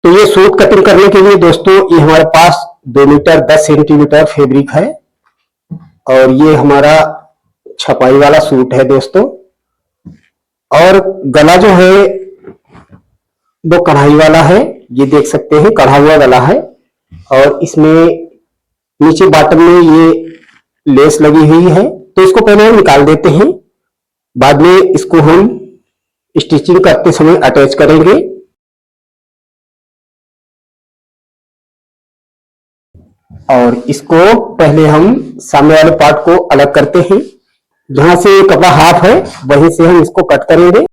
तो ये suit cutting करने के लिए दोस्तों ये हमारे पास 2 मीटर 10 सेंटीमीटर फैब्रिक है और ये हमारा छपाई वाला सूट है दोस्तों। और गला जो है वो कढ़ाई वाला है, ये देख सकते हैं कढ़ा हुआ गला है। और इसमें नीचे बॉटम में ये लेस लगी हुई है, तो इसको पहले हम निकाल देते हैं, बाद में इसको हम स्टिचिंग करते समय अटैच करेंगे। और इसको पहले हम सामने वाले पार्ट को अलग करते हैं, जहां से कपड़ा हाफ है वहीं से हम इसको कट करेंगे।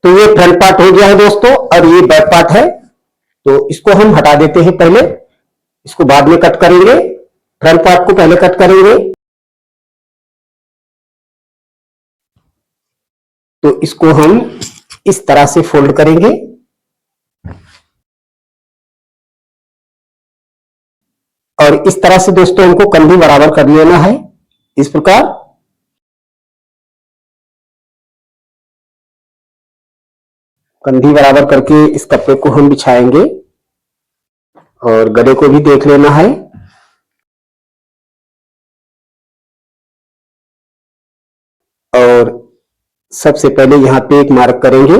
तो ये फ्रंट पार्ट हो गया है दोस्तों और ये बैक पार्ट है, तो इसको हम हटा देते हैं पहले, इसको बाद में कट करेंगे। फ्रंट पार्ट को पहले कट करेंगे। तो इसको हम इस तरह से फोल्ड करेंगे और इस तरह से दोस्तों हमको कंधी बराबर कर लेना है, इस प्रकार। कंधी बराबर करके इस कपड़े को हम बिछाएंगे और गले को भी देख लेना है। और सबसे पहले यहां पे एक मार्क करेंगे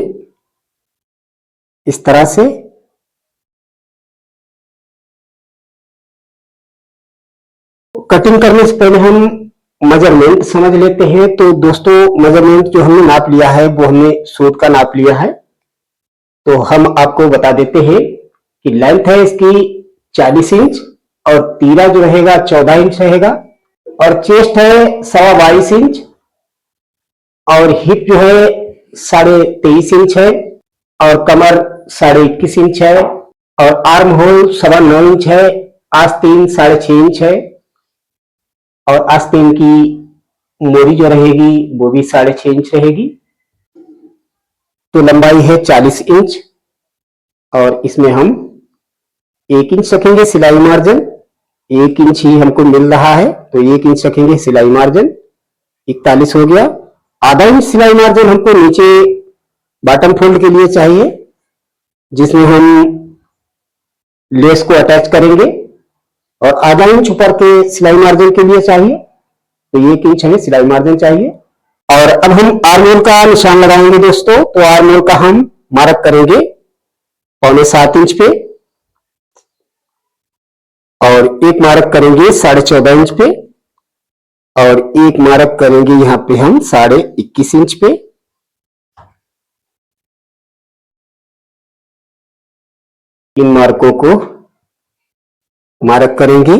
इस तरह से। कटिंग करने से पहले हम मेजरमेंट समझ लेते हैं। तो दोस्तों मेजरमेंट जो हमने नाप लिया है वो हमने सूट का नाप लिया है, तो हम आपको बता देते हैं कि लेंथ है इसकी 40 इंच और तीरा जो रहेगा 14 इंच रहेगा और चेस्ट है 22.25 इंच और हिप जो है 23.5 इंच है और कमर 21.5 इंच है और आर्म होल 9.25 इंच है। आस्तीन 6.5 इंच है और आस्तीन की मोरी जो रहेगी वो भी 6.5 इंच रहेगी। तो लंबाई है 40 इंच और इसमें हम 1 इंच रखेंगे सिलाई मार्जिन। 1 इंच ही हमको मिल रहा है तो 1 इंच रखेंगे सिलाई मार्जिन। 41 हो गया। आधा इंच सिलाई मार्जिन हमको नीचे बॉटम फोल्ड के लिए चाहिए, जिसमें हम लेस को अटैच करेंगे और आधा इंच ऊपर के सिलाई मार्जिन के लिए चाहिए, तो 1 इंच हमें सिलाई मार्जिन चाहिए। और अब हम आर्म होल का निशान लगाएंगे दोस्तों। तो आर्म होल का हम मार्क करेंगे 6.25 इंच पे और एक मार्क करेंगे 14.5 इंच पे और एक मार्क करेंगे यहां पे हम 21.5 इंच पे। इन मार्कों को मार्क करेंगे।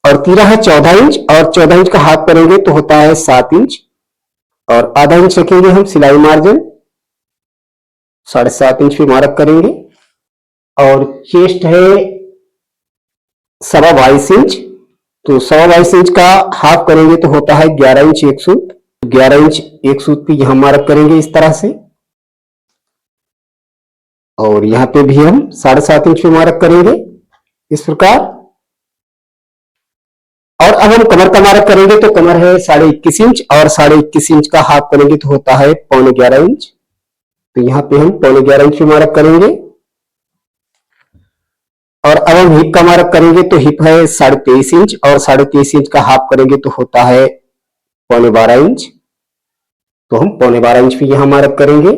और तीरा है 14 इंच और 14 इंच का हाफ करेंगे तो होता है 7 इंच और आधा इंच रखेंगे हम सिलाई मार्जिन। 7.5 इंच पे मार्क करेंगे और चेस्ट है 22.25 इंच, तो 22.25 इंच का हाफ करेंगे तो होता है 11 इंच एक सूत। 11 इंच एक सूत पे यहां मार्क करेंगे इस तरह से और यहां पे भी हम 7.5 इंच पे मार्क करेंगे इस प्रकार। और अब हम कमर का मार्क करेंगे तो कमर है 21.5 इंच और 21.5 इंच का हाफ करेंगे तो होता है 11.25 इंच, तो यहां पे हम 11.25 इंच पे मार्क करेंगे। और अब हम हिप का मार्क करेंगे तो हिप है 23.5 इंच और 23.5 इंच का हाफ करेंगे तो होता है 12.25 इंच, तो हम 12.25 इंच पे यहां मार्क करेंगे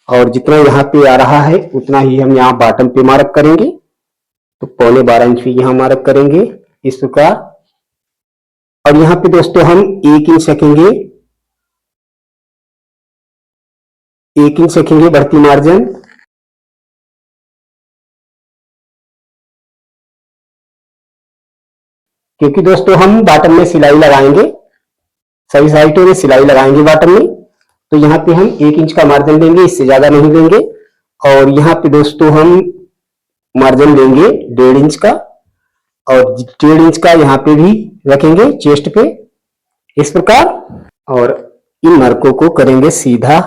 और जितना यहाँ पे आ रहा है उतना ही हम यहाँ बॉटम पे मार्क करेंगे, तो 12.25 इंच पे यहां मार्क करेंगे इस प्रकार। और यहां पे दोस्तों हम 1 इंच रखेंगे, 1 इंच रखेंगे बढ़ती मार्जिन। क्योंकि दोस्तों हम बॉटम में सिलाई लगाएंगे, सभी साइडों में सिलाई लगाएंगे बॉटम में, तो यहाँ पे हम 1 इंच का मार्जिन देंगे, इससे ज्यादा नहीं देंगे। और यहाँ पे दोस्तों हम मार्जिन देंगे 1.5 इंच का और 1.5 इंच का यहाँ पे भी रखेंगे चेस्ट पे इस प्रकार, और इन मार्कों को करेंगे सीधा।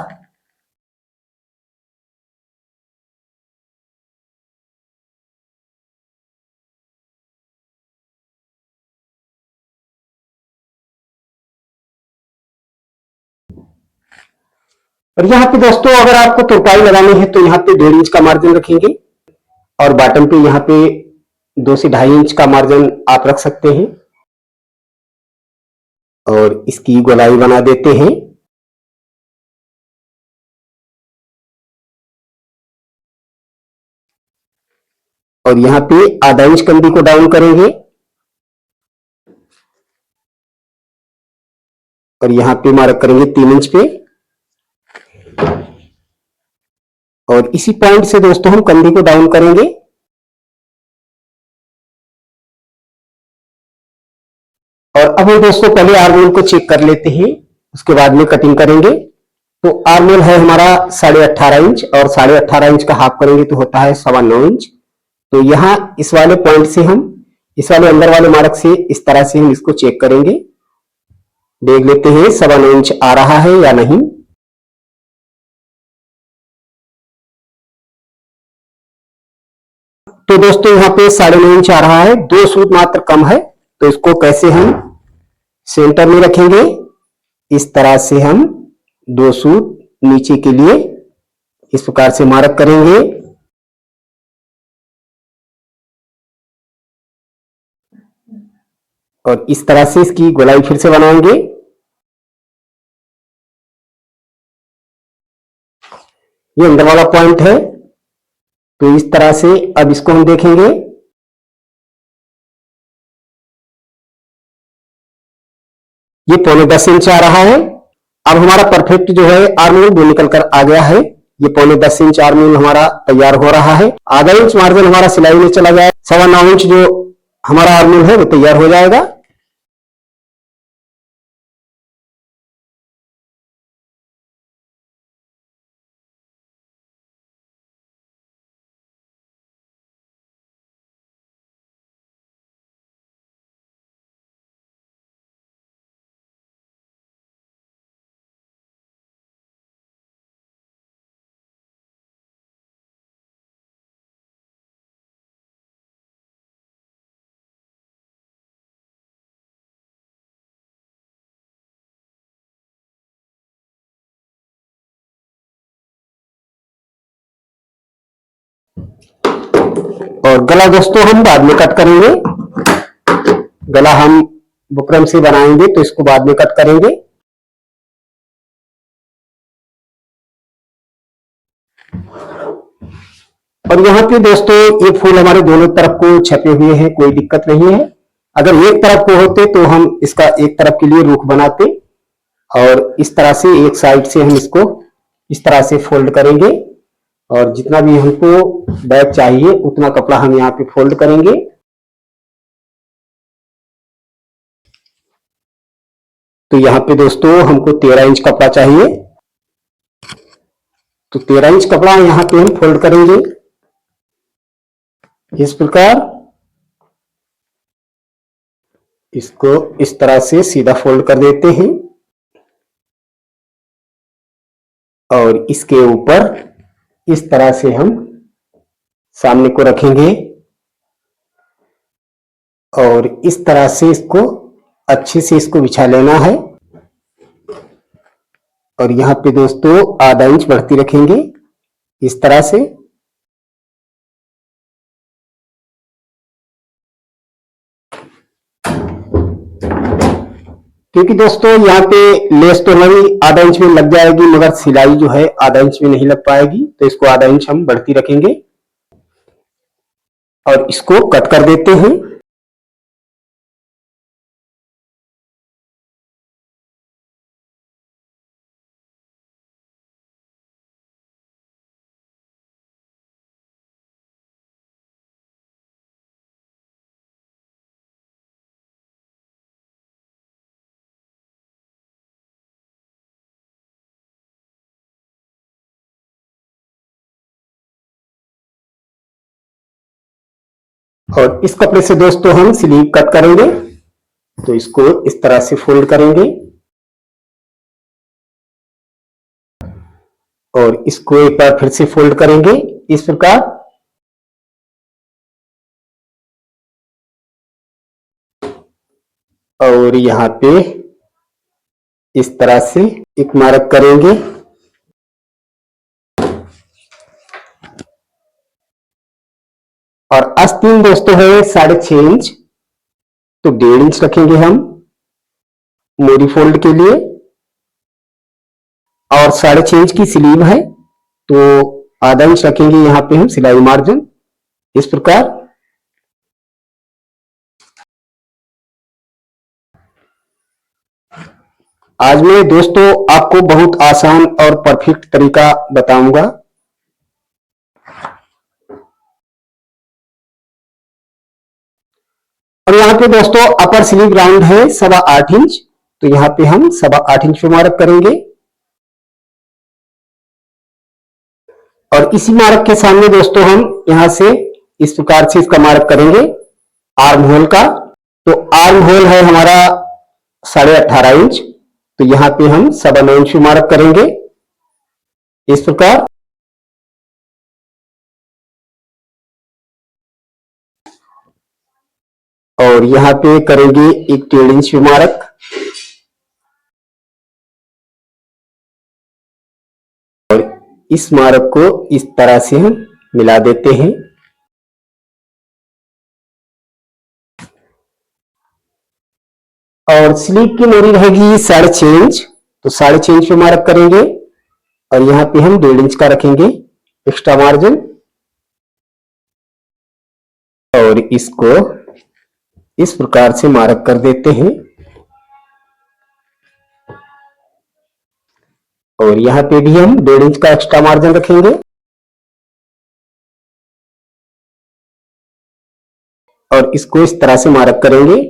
और यहाँ पे दोस्तों अगर आपको तुरपाई लगानी है तो यहाँ पे 1.5 इंच का मार्जिन रखेंगे, और बॉटम पे यहाँ पे 2 से 2.5 इंच का मार्जिन आप रख सकते हैं, और इसकी गोलाई बना देते हैं। और यहाँ पे ½ इंच कंधी को डाउन करेंगे, और यहाँ पे मार्क करेंगे 3 इंच पे, और इसी पॉइंट से दोस्तों हम कंधी को डाउन करेंगे। और अब हम दोस्तों पहले आर्म होल को चेक कर लेते हैं, उसके बाद में कटिंग करेंगे। तो आर्म होल है हमारा 18.5 इंच, और 18.5 इंच का हाफ करेंगे तो होता है 9.25 इंच। तो यहाँ इस वाले पॉइंट से हम इस वाले अंदर वाले मार्क से इस तरह से हम इसको चेक करेंगे, देख लेते हैं 9.25 इंच आ रहा है या नहीं। तो दोस्तों यहाँ पे 9.5 इंच आ रहा है, 2 सूत मात्र कम है। तो इसको कैसे हम सेंटर में रखेंगे, इस तरह से हम 2 सूत नीचे के लिए इस प्रकार से मार्क करेंगे। और इस तरह से इसकी गोलाई फिर से बनाएंगे। ये अंदर वाला पॉइंट है, तो इस तरह से अब इसको हम देखेंगे। ये 9.25 इंच आ रहा है। अब हमारा परफेक्ट जो है आर्म होल वो निकल कर आ गया है। ये 9.25 इंच आर्म होल हमारा तैयार हो रहा है। ½ इंच मार्जिन हमारा सिलाई में चला जाए, 9.25 इंच जो हमारा आर्म होल है वो तैयार हो जाएगा। और गला दोस्तों हम बाद में कट करेंगे। गला हम बुकरम से बनाएंगे तो इसको बाद में कट करेंगे। और यहाँ पे दोस्तों ये फूल हमारे दोनों तरफ को छपे हुए हैं, कोई दिक्कत नहीं है। अगर एक तरफ को होते तो हम इसका एक तरफ के लिए रुख बनाते, और इस तरह से एक साइड से हम इसको इस तरह से फोल्ड करेंगे, और जितना भी हमको बैग चाहिए उतना कपड़ा हम यहाँ पे फोल्ड करेंगे। तो यहाँ पे दोस्तों हमको 13 इंच कपड़ा चाहिए, तो 13 इंच कपड़ा यहाँ पे हम फोल्ड करेंगे इस प्रकार। इसको इस तरह से सीधा फोल्ड कर देते हैं, और इसके ऊपर इस तरह से हम सामने को रखेंगे, और इस तरह से इसको अच्छे से इसको बिछा लेना है। और यहाँ पे दोस्तों ½ इंच बढ़ती रखेंगे इस तरह से। क्योंकि दोस्तों यहाँ पे लेस तो नहीं ½ इंच में लग जाएगी, मगर सिलाई जो है ½ इंच में नहीं लग पाएगी, तो इसको ½ इंच हम बढ़ती रखेंगे, और इसको कट कर देते हैं। और इस कपड़े से दोस्तों हम स्लीव कट करेंगे। तो इसको इस तरह से फोल्ड करेंगे और इसको एक बार फिर से फोल्ड करेंगे इस प्रकार। और यहाँ पे इस तरह से एक मार्क करेंगे और आस्तीन दोस्तों है 6.5 इंच, तो 1.5 इंच रखेंगे हम मोरी फोल्ड के लिए। और 6.5 इंच की स्लीव है तो आधा इंच रखेंगे यहाँ पे हम सिलाई मार्जिन इस प्रकार। आज मैं दोस्तों आपको बहुत आसान और परफेक्ट तरीका बताऊंगा। और यहाँ पे दोस्तों अपर स्लीव राउंड है 8.25 इंच, तो यहाँ पे हम 8.25 इंच पे मार्क करेंगे। और इसी मार्क के सामने दोस्तों हम यहाँ से इस प्रकार से इसका मार्क करेंगे आर्म होल का। तो आर्म होल है हमारा 18.5 इंच, तो यहाँ पे हम 9.25 इंच पे मार्क करेंगे इस प्रकार। और यहाँ पे करेंगे एक 1.5 इंच पे मार्क। और इस मार्क को इस तरह से हम मिला देते हैं। और स्लीव की मोरी रहेगी 6.5 इंच, तो 6.5 इंच पे मार्क करेंगे और यहाँ पे हम 1.5 इंच का रखेंगे एक्स्ट्रा मार्जिन। और इसको इस प्रकार से मार्क कर देते हैं। और यहाँ पे भी हम 1.5 इंच का एक्स्ट्रा मार्जिन रखेंगे। और इसको इस तरह से मार्क करेंगे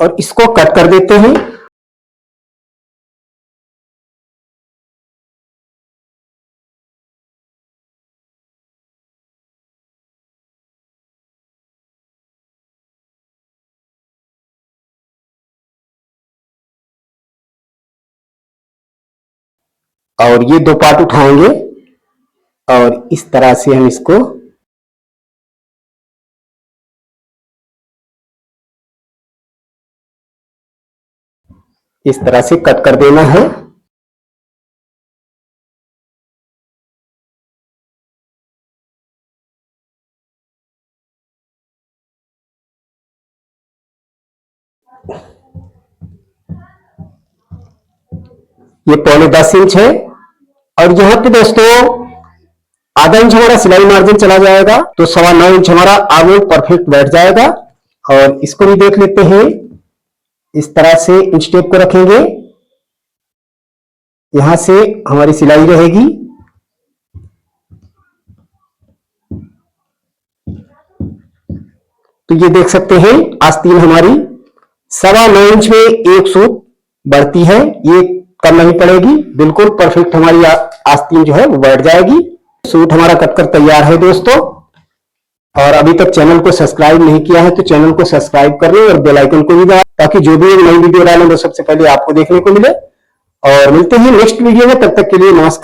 और इसको कट कर देते हैं। और ये 2 पार्ट उठाएंगे और इस तरह से हम इसको इस तरह से कट कर देना है। ये 9.25 इंच है। और यहाँ पे दोस्तों आधा इंच हमारा सिलाई मार्जिन चला जाएगा, तो 9.25 इंच हमारा आर्म परफेक्ट बैठ जाएगा। और इसको भी देख लेते हैं। इस तरह से इंच टेप को रखेंगे, यहां से हमारी सिलाई रहेगी। तो ये देख सकते हैं आस्तीन हमारी 9.25 इंच में एक सूत बढ़ती है, ये कम नहीं पड़ेगी, बिल्कुल परफेक्ट हमारी आस्तीन जो है वो बैठ जाएगी। सूट हमारा कटकर तैयार है दोस्तों। और अभी तक चैनल को सब्सक्राइब नहीं किया है तो चैनल को सब्सक्राइब कर लें और बेल आइकन को भी दबाएं, ताकि जो भी नई वीडियो डालें तो सबसे पहले आपको देखने को मिले। और मिलते हैं नेक्स्ट वीडियो में, तब तक के लिए नमस्कार।